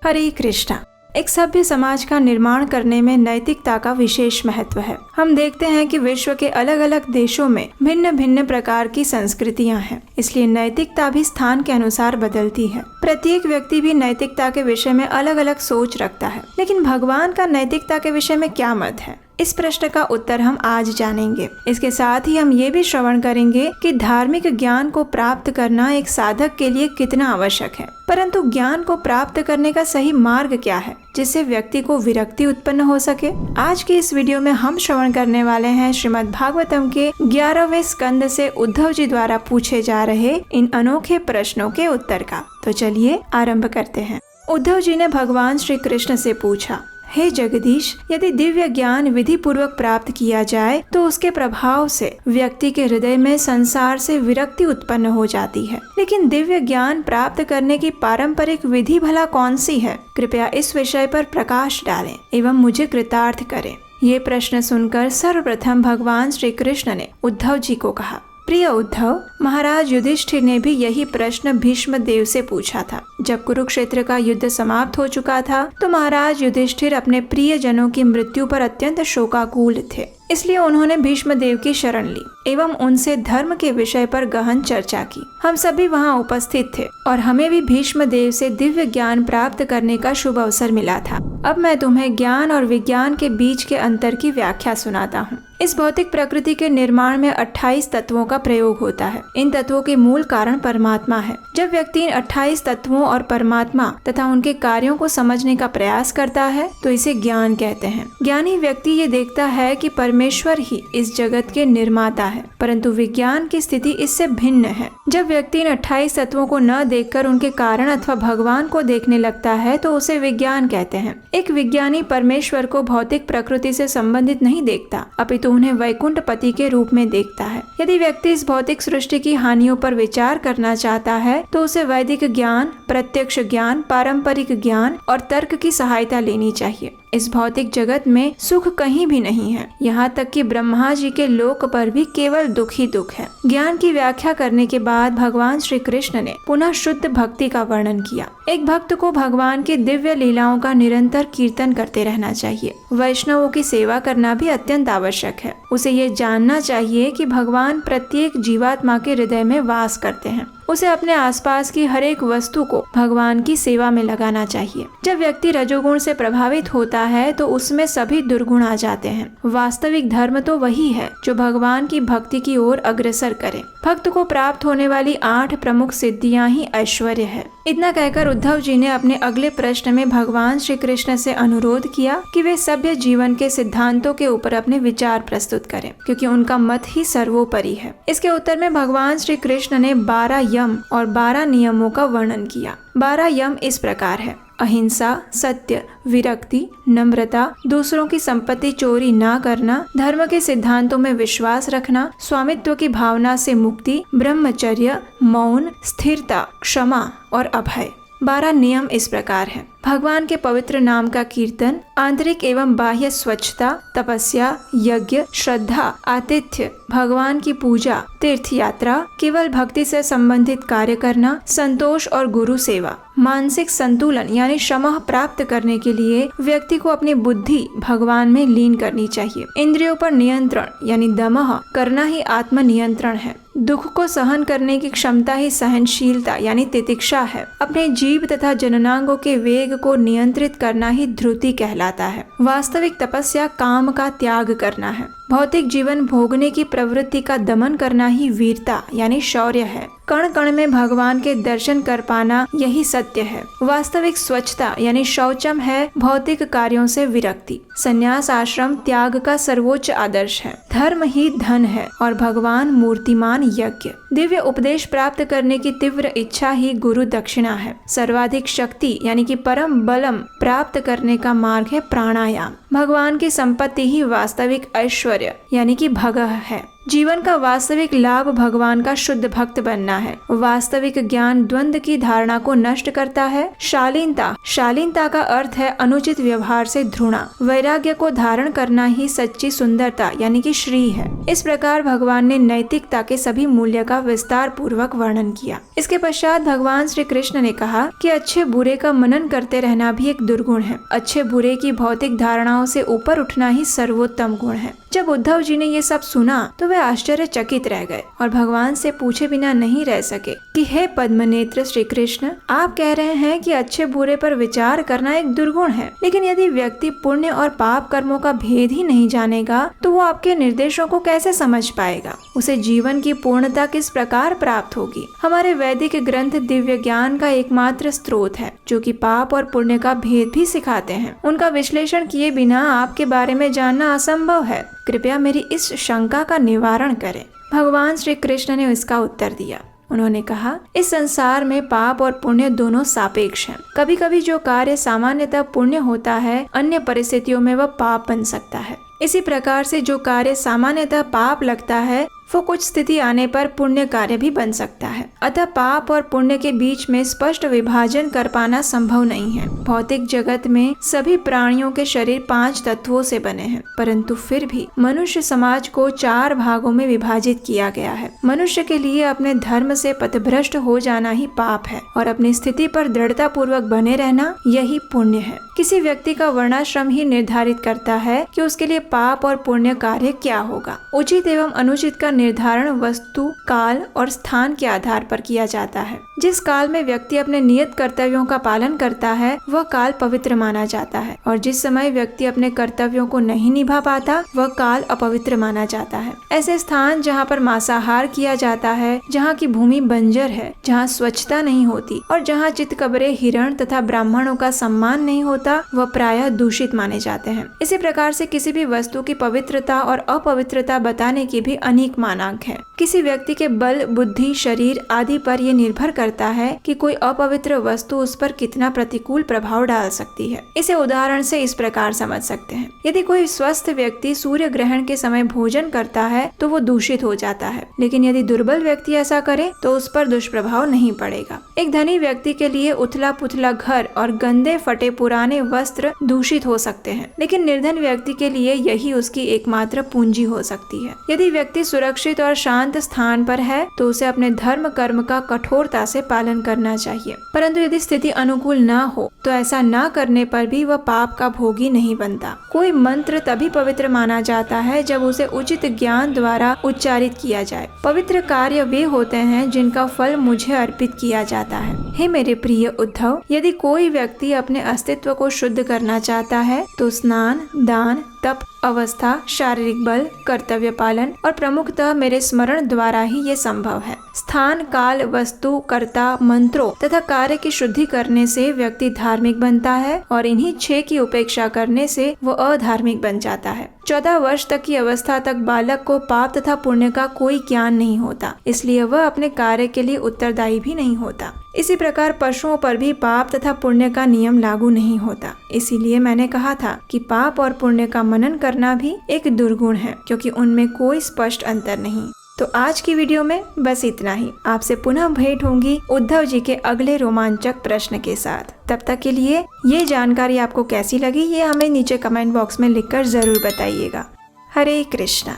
हरे कृष्णा। एक सभ्य समाज का निर्माण करने में नैतिकता का विशेष महत्व है। हम देखते हैं कि विश्व के अलग अलग देशों में भिन्न भिन्न प्रकार की संस्कृतियां हैं, इसलिए नैतिकता भी स्थान के अनुसार बदलती है। प्रत्येक व्यक्ति भी नैतिकता के विषय में अलग अलग सोच रखता है, लेकिन भगवान का नैतिकता के विषय में क्या मत है? इस प्रश्न का उत्तर हम आज जानेंगे। इसके साथ ही हम ये भी श्रवण करेंगे कि धार्मिक ज्ञान को प्राप्त करना एक साधक के लिए कितना आवश्यक है, परंतु ज्ञान को प्राप्त करने का सही मार्ग क्या है जिससे व्यक्ति को विरक्ति उत्पन्न हो सके। आज की इस वीडियो में हम श्रवण करने वाले हैं श्रीमद् भागवतम के 11वें स्कंद से उद्धव जी द्वारा पूछे जा रहे इन अनोखे प्रश्नों के उत्तर का। तो चलिए आरंभ करते हैं। उद्धव जी ने भगवान श्री कृष्ण से पूछा, हे जगदीश, यदि दिव्य ज्ञान विधि पूर्वक प्राप्त किया जाए तो उसके प्रभाव से व्यक्ति के हृदय में संसार से विरक्ति उत्पन्न हो जाती है, लेकिन दिव्य ज्ञान प्राप्त करने की पारंपरिक विधि भला कौन सी है? कृपया इस विषय पर प्रकाश डालें एवं मुझे कृतार्थ करें। ये प्रश्न सुनकर सर्वप्रथम भगवान श्री कृष्ण ने उद्धव जी को कहा, प्रिय उद्धव, महाराज युधिष्ठिर ने भी यही प्रश्न भीष्म देव से पूछा था। जब कुरुक्षेत्र का युद्ध समाप्त हो चुका था तो महाराज युधिष्ठिर अपने प्रिय जनों की मृत्यु पर अत्यंत शोकाकुल थे, इसलिए उन्होंने भीष्म देव की शरण ली एवं उनसे धर्म के विषय पर गहन चर्चा की। हम सभी वहां उपस्थित थे और हमें भी भीष्म देव से दिव्य ज्ञान प्राप्त करने का शुभ अवसर मिला था। अब मैं तुम्हें ज्ञान और विज्ञान के बीच के अंतर की व्याख्या सुनाता हूँ। इस भौतिक प्रकृति के निर्माण में 28 तत्वों का प्रयोग होता है। इन तत्वों के मूल कारण परमात्मा है। जब व्यक्ति इन 28 तत्वों और परमात्मा तथा उनके कार्यों को समझने का प्रयास करता है तो इसे ज्ञान कहते हैं। ज्ञानी व्यक्ति ये देखता है कि परमेश्वर ही इस जगत के निर्माता है, परंतु विज्ञान की स्थिति इससे भिन्न है। जब व्यक्ति इन 28 तत्वों को न देखकर उनके कारण अथवा भगवान को देखने लगता है तो उसे विज्ञान कहते हैं। एक विज्ञानी परमेश्वर को भौतिक प्रकृति से संबंधित नहीं देखता, अपितु उन्हें वैकुंठ पति के रूप में देखता है। यदि व्यक्ति इस भौतिक सृष्टि की हानियों पर विचार करना चाहता है तो उसे वैदिक ज्ञान, प्रत्यक्ष ज्ञान, पारंपरिक ज्ञान और तर्क की सहायता लेनी चाहिए। इस भौतिक जगत में सुख कहीं भी नहीं है, यहाँ तक कि ब्रह्मा जी के लोक पर भी केवल दुख ही दुख है। ज्ञान की व्याख्या करने के बाद भगवान श्री कृष्ण ने पुनः शुद्ध भक्ति का वर्णन किया। एक भक्त को भगवान की दिव्य लीलाओं का निरंतर कीर्तन करते रहना चाहिए। वैष्णवों की सेवा करना भी अत्यंत आवश्यक है। उसे ये जानना चाहिए कि भगवान प्रत्येक जीवात्मा के हृदय में वास करते हैं। उसे अपने आसपास की हर एक वस्तु को भगवान की सेवा में लगाना चाहिए। जब व्यक्ति रजोगुण से प्रभावित होता है तो उसमें सभी दुर्गुण आ जाते हैं। वास्तविक धर्म तो वही है जो भगवान की भक्ति की ओर अग्रसर करे। भक्त को प्राप्त होने वाली 8 प्रमुख सिद्धियां ही ऐश्वर्य है। इतना कहकर उद्धव जी ने अपने अगले प्रश्न में भगवान श्री कृष्ण से अनुरोध किया कि वे सभ्य जीवन के सिद्धांतों के ऊपर अपने विचार प्रस्तुत करें, क्योंकि उनका मत ही सर्वोपरि है। इसके उत्तर में भगवान श्री कृष्ण ने 12 यम और 12 नियमों का वर्णन किया। 12 यम इस प्रकार है: अहिंसा, सत्य, विरक्ति, नम्रता, दूसरों की संपत्ति चोरी ना करना, धर्म के सिद्धांतों में विश्वास रखना, स्वामित्व की भावना से मुक्ति, ब्रह्मचर्य, मौन, स्थिरता, क्षमा और अभय। 12 नियम इस प्रकार है: भगवान के पवित्र नाम का कीर्तन, आंतरिक एवं बाह्य स्वच्छता, तपस्या, यज्ञ, श्रद्धा, आतिथ्य, भगवान की पूजा, तीर्थ यात्रा, केवल भक्ति से संबंधित कार्य करना, संतोष और गुरु सेवा। मानसिक संतुलन यानी क्षमा प्राप्त करने के लिए व्यक्ति को अपनी बुद्धि भगवान में लीन करनी चाहिए। इंद्रियों पर नियंत्रण यानी दमः करना ही आत्म नियंत्रण है। दुख को सहन करने की क्षमता ही सहनशीलता यानी तितिक्षा है। अपने जीव तथा जननांगों के वेग को नियंत्रित करना ही ध्रुति कहलाता है। वास्तविक तपस्या काम का त्याग करना है। भौतिक जीवन भोगने की प्रवृत्ति का दमन करना ही वीरता यानी शौर्य है। कण कण में भगवान के दर्शन कर पाना यही सत्य है। वास्तविक स्वच्छता यानी शौचम है भौतिक कार्यों से विरक्ति। संन्यास आश्रम त्याग का सर्वोच्च आदर्श है। धर्म ही धन है और भगवान मूर्तिमान यज्ञ। दिव्य उपदेश प्राप्त करने की तीव्र इच्छा ही गुरु दक्षिणा है। सर्वाधिक शक्ति यानी कि परम बलम प्राप्त करने का मार्ग है प्राणायाम। भगवान की संपत्ति ही वास्तविक ऐश्वर्य यानी कि भगः है। जीवन का वास्तविक लाभ भगवान का शुद्ध भक्त बनना है। वास्तविक ज्ञान द्वंद्व की धारणा को नष्ट करता है। शालीनता का अर्थ है अनुचित व्यवहार से घृणा। वैराग्य को धारण करना ही सच्ची सुंदरता यानी कि श्री है। इस प्रकार भगवान ने नैतिकता के सभी मूल्य का विस्तार पूर्वक वर्णन किया। इसके पश्चात भगवान श्री कृष्ण ने कहा कि अच्छे बुरे का मनन करते रहना भी एक दुर्गुण है। अच्छे बुरे की भौतिक धारणाओं से ऊपर उठना ही सर्वोत्तम गुण है। जब उद्धव जी ने ये सब सुना तो वे आश्चर्यचकित रह गए और भगवान से पूछे बिना नहीं रह सके कि हे पद्मनेत्र श्री कृष्ण, आप कह रहे हैं कि अच्छे बुरे पर विचार करना एक दुर्गुण है, लेकिन यदि व्यक्ति पुण्य और पाप कर्मों का भेद ही नहीं जानेगा तो वो आपके निर्देशों को कैसे समझ पाएगा? उसे जीवन की पूर्णता किस प्रकार प्राप्त होगी? हमारे वैदिक ग्रंथ दिव्य ज्ञान का एकमात्र स्रोत है, जो कि पाप और पुण्य का भेद भी सिखाते हैं। उनका विश्लेषण किए बिना आपके बारे में जानना असंभव है। कृपया मेरी इस शंका का निवारण करें। भगवान श्री कृष्ण ने इसका उत्तर दिया। उन्होंने कहा, इस संसार में पाप और पुण्य दोनों सापेक्ष हैं। कभी कभी जो कार्य सामान्यतः पुण्य होता है, अन्य परिस्थितियों में वह पाप बन सकता है। इसी प्रकार से जो कार्य सामान्यतः पाप लगता है, वो कुछ स्थिति आने पर पुण्य कार्य भी बन सकता है। अतः पाप और पुण्य के बीच में स्पष्ट विभाजन कर पाना संभव नहीं है। भौतिक जगत में सभी प्राणियों के शरीर 5 तत्वों से बने हैं, परंतु फिर भी मनुष्य समाज को 4 भागों में विभाजित किया गया है। मनुष्य के लिए अपने धर्म से पथभ्रष्ट हो जाना ही पाप है और अपनी स्थिति पर दृढ़ता पूर्वक बने रहना यही पुण्य है। किसी व्यक्ति का वर्णाश्रम ही निर्धारित करता है कि उसके लिए पाप और पुण्य कार्य क्या होगा। उचित एवं अनुचित का निर्धारण वस्तु, काल और स्थान के आधार पर किया जाता है। जिस काल में व्यक्ति अपने नियत कर्तव्यों का पालन करता है, वह काल पवित्र माना जाता है, और जिस समय व्यक्ति अपने कर्तव्यों को नहीं निभा पाता, वह काल अपवित्र माना जाता है। ऐसे स्थान जहाँ पर मांसाहार किया जाता है, जहाँ की भूमि बंजर है, जहाँ स्वच्छता नहीं होती और जहाँ चितकबरे, हिरण तथा ब्राह्मणों का सम्मान नहीं होता, वह प्रायः दूषित माने जाते हैं। इसी प्रकार से किसी भी वस्तु की पवित्रता और अपवित्रता बताने की भी अनेक मानक है। किसी व्यक्ति के बल, बुद्धि, शरीर आदि पर यह निर्भर करता है कि कोई अपवित्र वस्तु उस पर कितना प्रतिकूल प्रभाव डाल सकती है। इसे उदाहरण से इस प्रकार समझ सकते हैं। यदि कोई स्वस्थ व्यक्ति सूर्य ग्रहण के समय भोजन करता है तो वो दूषित हो जाता है, लेकिन यदि दुर्बल व्यक्ति ऐसा करे तो उस पर दुष्प्रभाव नहीं पड़ेगा। एक धनी व्यक्ति के लिए उथला पुथला घर और गंदे फटे पुराने वस्त्र दूषित हो सकते हैं, लेकिन निर्धन व्यक्ति के लिए यही उसकी एकमात्र पूंजी हो सकती है। यदि व्यक्ति सुरक्षित और शांत स्थान पर है तो उसे अपने धर्म कर्म का कठोरता से पालन करना चाहिए, परंतु यदि स्थिति अनुकूल न हो तो ऐसा न करने पर भी वह पाप का भोगी नहीं बनता। कोई मंत्र तभी पवित्र माना जाता है जब उसे उचित ज्ञान द्वारा उच्चारित किया जाए। पवित्र कार्य वे होते हैं जिनका फल मुझे अर्पित किया जाता है। हे मेरे प्रिय उद्धव, यदि कोई व्यक्ति अपने अस्तित्व को शुद्ध करना चाहता है तो स्नान, दान, तप, अवस्था, शारीरिक बल, कर्तव्य पालन और प्रमुखतः मेरे स्मरण द्वारा ही ये संभव है। स्थान, काल, वस्तु, कर्ता, मंत्रों तथा कार्य की शुद्धि करने से व्यक्ति धार्मिक बनता है और इन्हीं 6 की उपेक्षा करने से वो अधार्मिक बन जाता है। 14 वर्ष तक की अवस्था तक बालक को पाप तथा पुण्य का कोई ज्ञान नहीं होता, इसलिए वह अपने कार्य के लिए उत्तरदायी भी नहीं होता। इसी प्रकार पशुओं पर भी पाप तथा पुण्य का नियम लागू नहीं होता। इसीलिए मैंने कहा था कि पाप और पुण्य का मनन करना भी एक दुर्गुण है, क्योंकि उनमें कोई स्पष्ट अंतर नहीं। तो आज की वीडियो में बस इतना ही। आपसे पुनः भेंट होंगी उद्धव जी के अगले रोमांचक प्रश्न के साथ। तब तक के लिए ये जानकारी आपको कैसी लगी, ये हमें नीचे कमेंट बॉक्स में लिखकर जरूर बताइएगा। हरे कृष्णा।